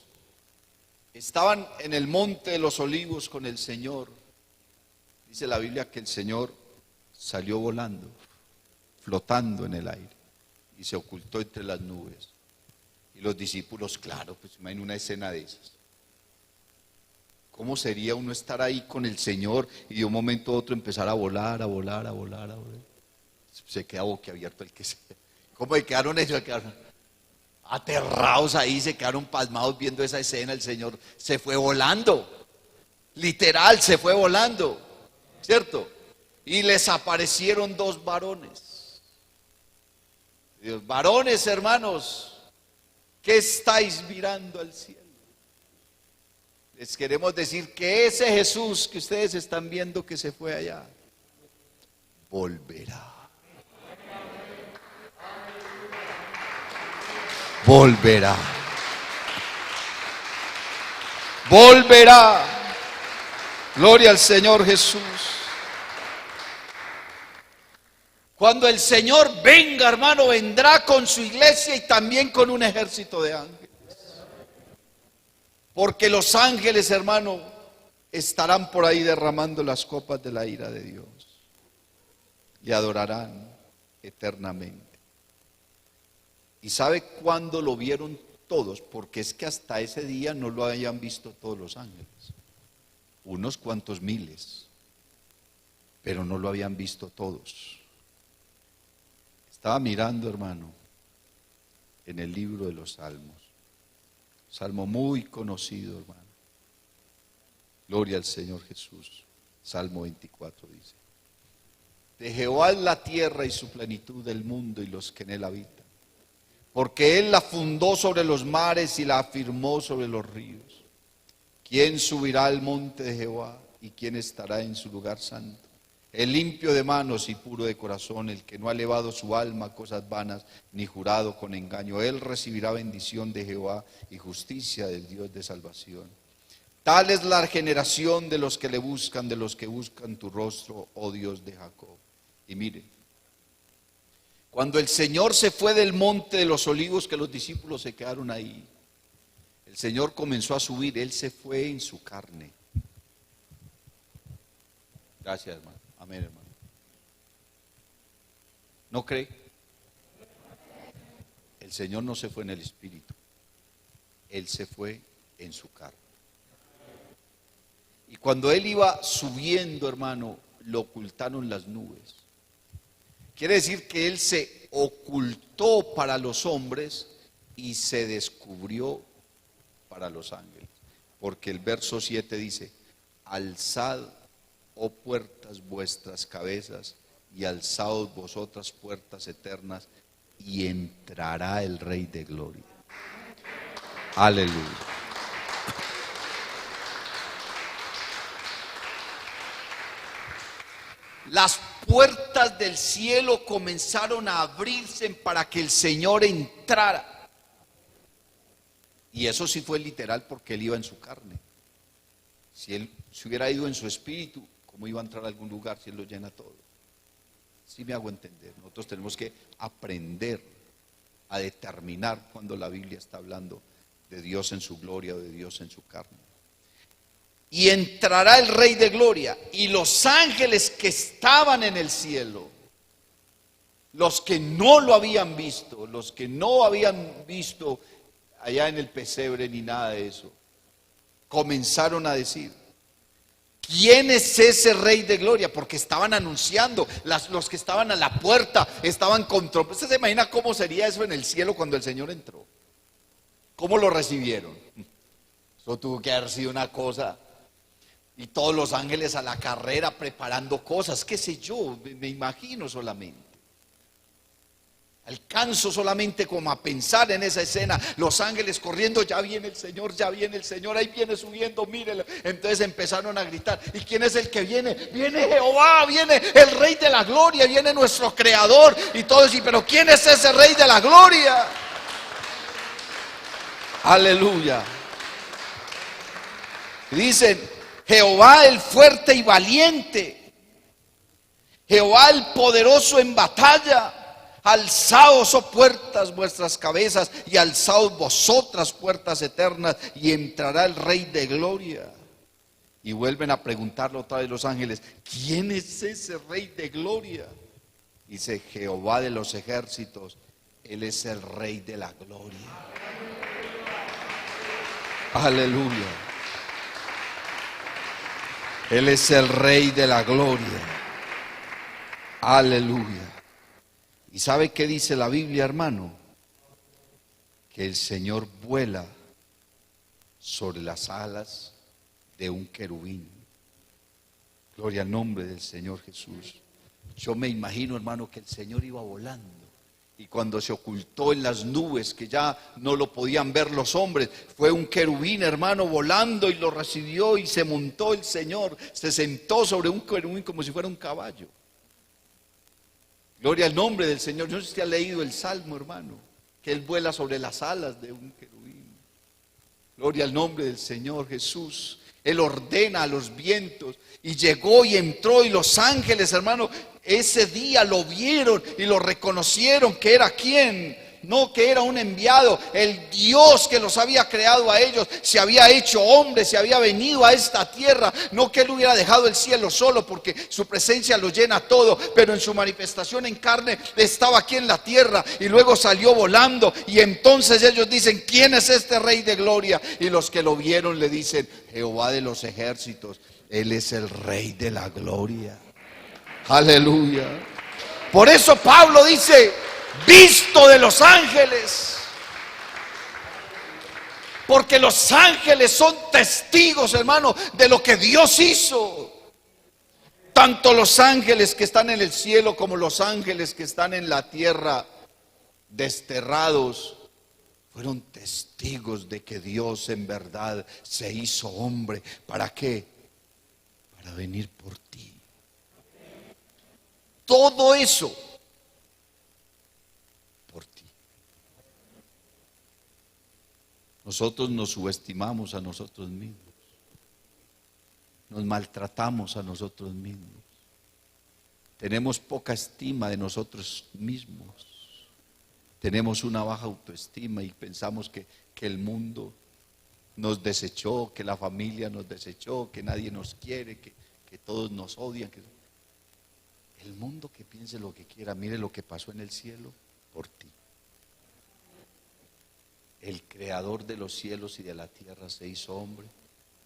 estaban en el monte de los olivos con el Señor, dice la Biblia que el Señor salió volando, flotando en el aire y se ocultó entre las nubes. Y los discípulos, claro, pues imaginen una escena de esas. ¿Cómo sería uno estar ahí con el Señor y de un momento a otro empezar a volar, a volar, a volar, a volar? Se queda boquiabierto el que sea. ¿Cómo se quedaron ellos? Se quedaron aterrados ahí, se quedaron pasmados viendo esa escena. El Señor se fue volando, literal, se fue volando, ¿cierto? Y les aparecieron 2 varones. Varones, hermanos, ¿Qué estáis mirando al cielo? Les queremos decir que ese Jesús que ustedes están viendo que se fue allá, volverá. Volverá. Volverá. Gloria al Señor Jesús. Cuando el Señor venga, hermano, vendrá con su iglesia y también con un ejército de ángeles. Porque los ángeles, hermano, estarán por ahí derramando las copas de la ira de Dios. Le adorarán eternamente. ¿Y sabe cuándo lo vieron todos? Porque es que hasta ese día no lo habían visto todos los ángeles. Unos cuantos miles. Pero no lo habían visto todos. Estaba mirando, hermano, en el libro de los Salmos. Salmo muy conocido, hermano. Gloria al Señor Jesús. Salmo 24 dice: de Jehová es la tierra y su plenitud, el mundo y los que en él habitan. Porque él la fundó sobre los mares y la afirmó sobre los ríos. ¿Quién subirá al monte de Jehová y quién estará en su lugar santo? El limpio de manos y puro de corazón, el que no ha elevado su alma a cosas vanas, ni jurado con engaño. Él recibirá bendición de Jehová y justicia del Dios de salvación. Tal es la generación de los que le buscan, de los que buscan tu rostro, oh Dios de Jacob. Y mire, cuando el Señor se fue del monte de los olivos, que los discípulos se quedaron ahí, el Señor comenzó a subir, Él se fue en su carne. Gracias, hermano. Amén, hermano. ¿No cree? El Señor no se fue en el espíritu, Él se fue en su carne. Y cuando Él iba subiendo, hermano, lo ocultaron las nubes. Quiere decir que Él se ocultó para los hombres y se descubrió para los ángeles. Porque el verso 7 dice: alzad, oh puertas, vuestras cabezas, y alzaos vosotras puertas eternas, y entrará el Rey de Gloria. Aleluya. Las puertas del cielo comenzaron a abrirse para que el Señor entrara. Y eso sí fue literal, porque Él iba en su carne. Si Él se hubiera ido en su espíritu, ¿cómo iba a entrar a algún lugar si Él lo llena todo? Sí me hago entender. Nosotros tenemos que aprender a determinar cuando la Biblia está hablando de Dios en su gloria o de Dios en su carne. Y entrará el Rey de Gloria, y los ángeles que estaban en el cielo, los que no lo habían visto, los que no habían visto allá en el pesebre ni nada de eso, comenzaron a decir: ¿quién es ese Rey de Gloria? Porque estaban anunciando, los que estaban a la puerta estaban con trompetas. ¿Usted se imagina cómo sería eso en el cielo cuando el Señor entró? ¿Cómo lo recibieron? Eso tuvo que haber sido una cosa. Y todos los ángeles a la carrera preparando cosas, qué sé yo, me imagino solamente. Alcanzo solamente como a pensar en esa escena, los ángeles corriendo: ya viene el Señor, ahí viene subiendo, mírenlo. Entonces empezaron a gritar: ¿y quién es el que viene? Viene Jehová, viene el Rey de la Gloria, viene nuestro Creador. Y todos dicen: ¿pero quién es ese Rey de la Gloria? Aleluya. Dicen: Jehová el fuerte y valiente, Jehová el poderoso en batalla. Alzaos, oh puertas, vuestras cabezas, y alzaos vosotras puertas eternas, y entrará el Rey de Gloria. Y vuelven a preguntarlo otra vez los ángeles: ¿quién es ese Rey de Gloria? Dice: Jehová de los ejércitos, Él es el Rey de la Gloria. Aleluya. Él es el Rey de la Gloria. Aleluya. ¿Y sabe qué dice la Biblia, hermano? Que el Señor vuela sobre las alas de un querubín. Gloria al nombre del Señor Jesús. Yo me imagino, hermano, que el Señor iba volando Y cuando se ocultó en las nubes, que ya no lo podían ver los hombres, fue un querubín, hermano, volando y lo recibió, y se montó el Señor, se sentó sobre un querubín como si fuera un caballo. Gloria al nombre del Señor. Yo no sé si usted ha leído el Salmo, hermano, que Él vuela sobre las alas de un querubín. Gloria al nombre del Señor Jesús. Él ordena a los vientos, y llegó y entró, y los ángeles, hermano, ese día lo vieron y lo reconocieron que era quién. No que era un enviado, el Dios que los había creado a ellos, se había hecho hombre, se había venido a esta tierra. No que Él hubiera dejado el cielo solo, porque su presencia lo llena todo, pero en su manifestación en carne estaba aquí en la tierra, y luego salió volando. Y entonces ellos dicen: ¿quién es este Rey de gloria? Y los que lo vieron le dicen: Jehová de los ejércitos, Él es el Rey de la gloria. Aleluya. Por eso Pablo dice: visto de los ángeles. Porque los ángeles son testigos, hermano, de lo que Dios hizo. Tanto los ángeles que están en el cielo como los ángeles que están en la tierra desterrados fueron testigos de que Dios en verdad se hizo hombre. ¿Para qué? Para venir por ti. Todo eso por ti. Nosotros nos subestimamos a nosotros mismos. Nos maltratamos a nosotros mismos. Tenemos poca estima de nosotros mismos. Tenemos una baja autoestima y pensamos que el mundo nos desechó, que la familia nos desechó, que nadie nos quiere, que todos nos odian. El mundo que piense lo que quiera, mire lo que pasó en el cielo por ti. El creador de los cielos y de la tierra se hizo hombre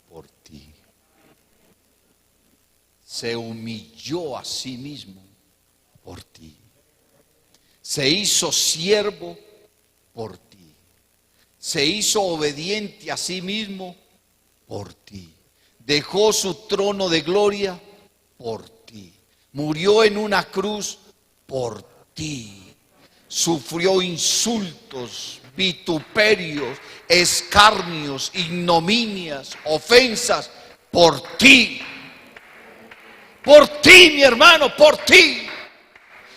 por ti. Se humilló a sí mismo por ti. Se hizo siervo por ti. Se hizo obediente a sí mismo por ti. Dejó su trono de gloria por ti. Murió en una cruz por ti. Sufrió insultos, vituperios, escarnios, ignominias, ofensas por ti. Por ti, mi hermano, por ti.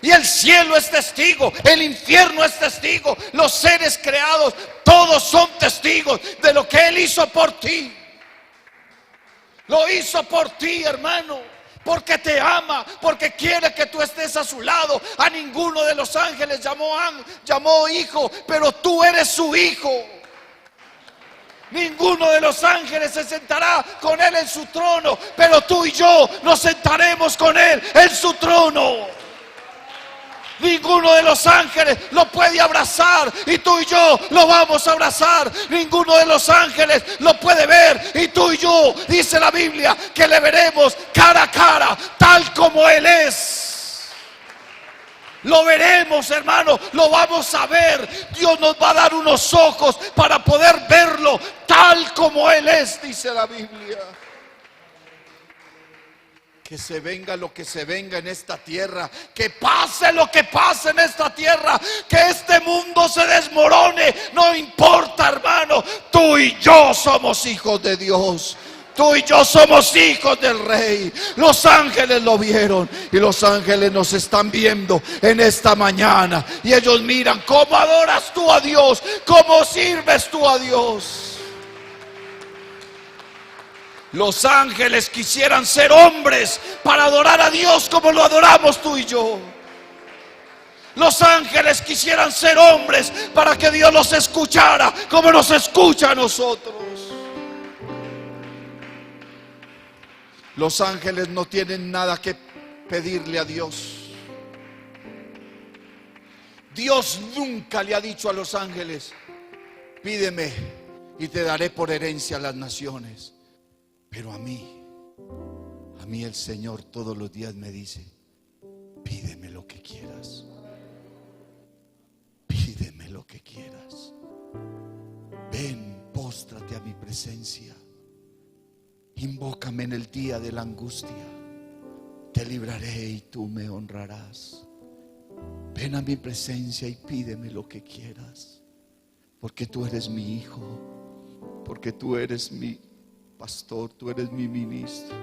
Y el cielo es testigo, el infierno es testigo, los seres creados, todos son testigos de lo que Él hizo por ti. Lo hizo por ti, hermano, porque te ama, porque quiere que tú estés a su lado. A ninguno de los ángeles llamó hijo, pero tú eres su hijo. Ninguno de los ángeles se sentará con Él en su trono, pero tú y yo nos sentaremos con Él en su trono. Ninguno de los ángeles lo puede abrazar y tú y yo lo vamos a abrazar. Ninguno de los ángeles lo puede ver y tú y yo, dice la Biblia, que le veremos cara a cara, tal como Él es. Lo veremos, hermano, lo vamos a ver. Dios nos va a dar unos ojos para poder verlo tal como Él es, dice la Biblia. Que se venga lo que se venga en esta tierra, que pase lo que pase en esta tierra, que este mundo se desmorone, no importa, hermano, tú y yo somos hijos de Dios. Tú y yo somos hijos del Rey. Los ángeles lo vieron y los ángeles nos están viendo en esta mañana. Y ellos miran cómo adoras tú a Dios, cómo sirves tú a Dios. Los ángeles quisieran ser hombres para adorar a Dios como lo adoramos tú y yo. Los ángeles quisieran ser hombres para que Dios los escuchara como nos escucha a nosotros. Los ángeles no tienen nada que pedirle a Dios. Dios nunca le ha dicho a los ángeles: pídeme y te daré por herencia a las naciones. Pero a mí el Señor todos los días me dice: pídeme lo que quieras. Pídeme lo que quieras. Ven, póstrate a mi presencia. Invócame en el día de la angustia. Te libraré y tú me honrarás. ven a mi presencia y pídeme lo que quieras, porque tú eres mi hijo, porque tú eres mi pastor, tú eres mi ministro,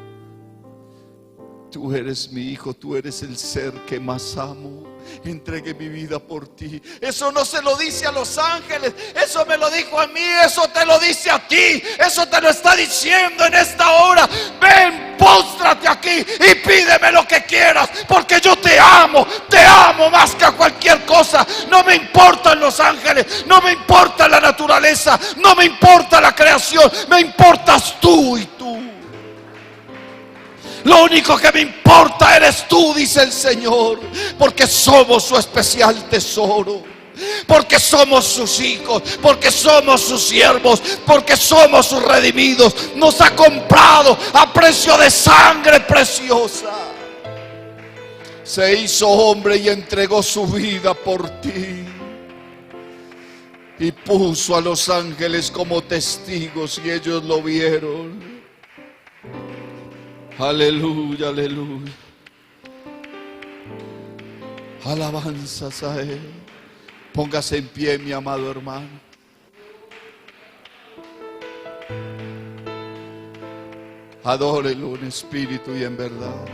tú eres mi hijo, tú eres el ser que más amo. Entregué mi vida por ti. Eso no se lo dice a los ángeles, eso me lo dijo a mí, eso te lo dice a ti, eso te lo está diciendo en esta hora. Ven, póstrate aquí y pídeme lo que quieras, porque yo te amo más que a cualquier cosa. No me importan los ángeles, no me importa la naturaleza, no me importa la creación, me importas tú y tú. Lo único que me importa eres tú, dice el Señor, porque somos su especial tesoro, porque somos sus hijos, porque somos sus siervos, porque somos sus redimidos. Nos ha comprado a precio de sangre preciosa. Se hizo hombre y entregó su vida por ti, y puso a los ángeles como testigos, y ellos lo vieron. Aleluya, aleluya. Alabanzas a Él. Póngase en pie, mi amado hermano. Adórelo en espíritu y en verdad.